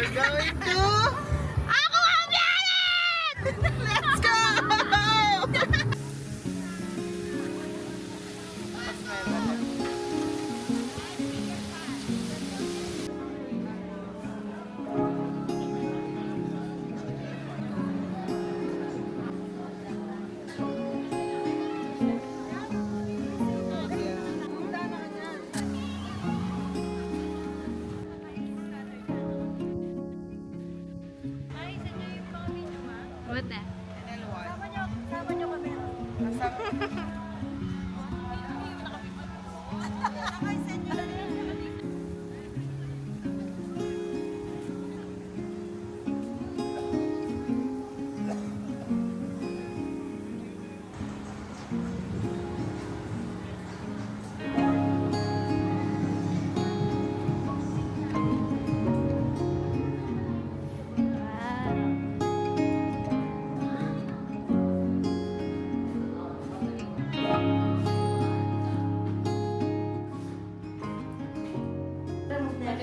We're going to... Ako ang biyanan! Let's go! What the? Sama nyo kami. Ay, senyor.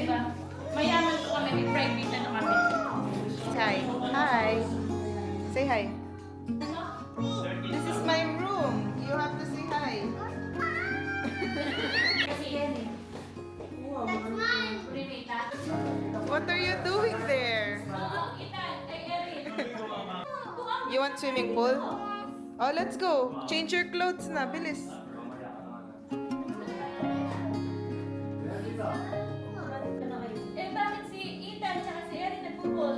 Diba? Mayaman ko kami, may private na kami. Hi. Hi. Say hi. This is my room. You have to say hi. Kasi yan eh. That's mine! Primita. What are you doing there? Itan, ay Erin. You want swimming pool? Oh, let's go. Change your clothes na. Bilis. Eh bakit si Ethan tsaka si Erin nagpupul?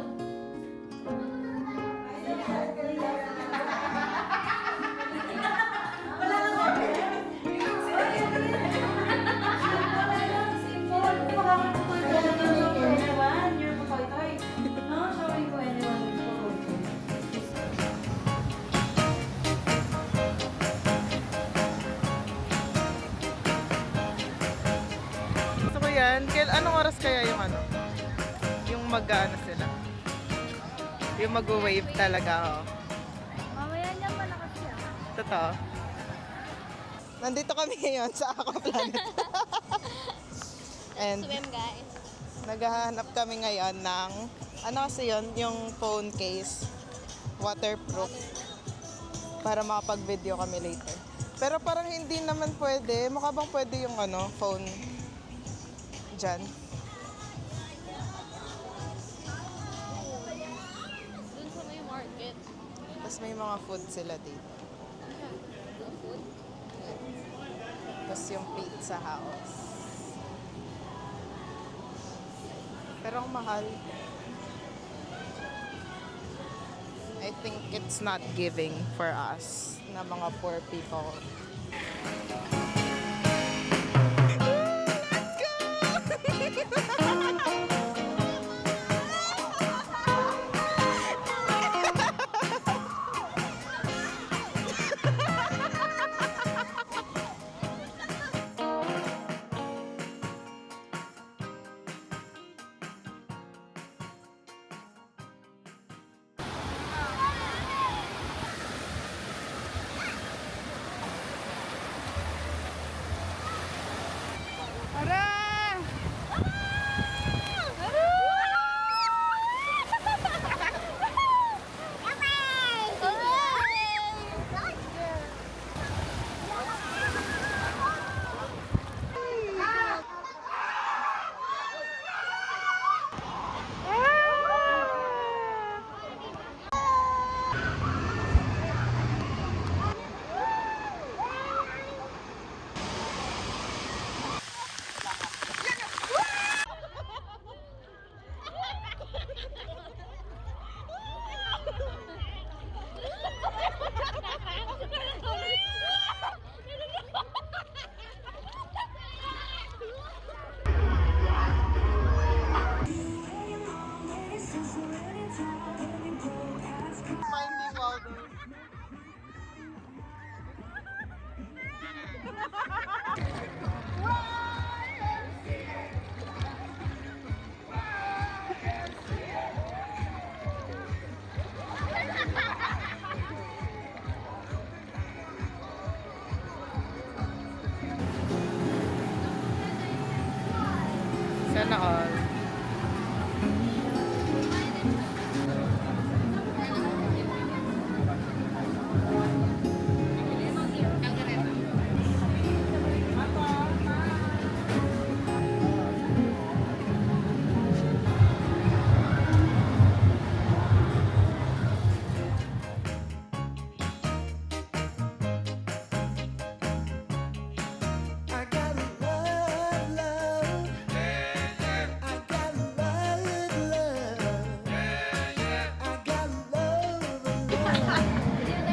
Gusto ko yan. Anong oras kaya yung ano? Yung mag-ano sila? Yung mag-wave talaga, oh. Mamaya niya malakas siya. Totoo. Nandito kami ngayon sa Aqua Planet. And Swim guys. naghahanap kami ngayon ng, ano kasi yun, yung phone case. Waterproof. Para makapag-video kami later. Pero parang hindi naman pwede. Mukha bang pwede yung ano, phone dyan? Dun sa may market. Tapos may mga food sila dito. Tapos yung pizza house. Pero ang mahal. I think it's not giving for us na mga poor people. Let's go!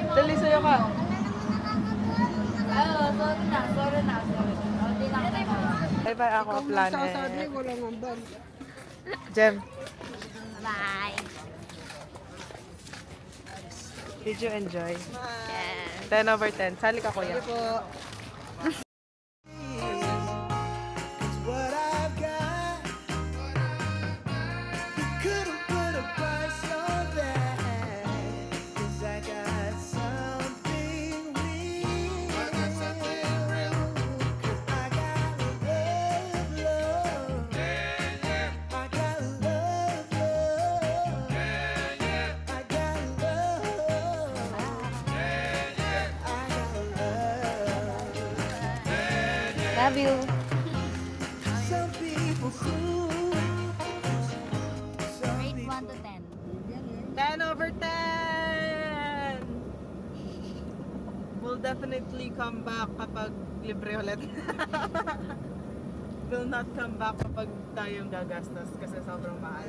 Dali, sayo ka. Oo, sorry na. Hindi na ako. Bye-bye, ako plan Jem, Bye. did you enjoy? Yes. 10 over 10. Sali ka, kuya. What I've got, you couldn't put a price on that. 'Cause I got something real. 'Cause I got love. I got love. I got love. Love you. Some people cool. Some Rate people 1 to 10. 10 over 10! We'll definitely come back kapag libre ulit. Will not come back kapag tayong gagastos kasi sobrang mahal.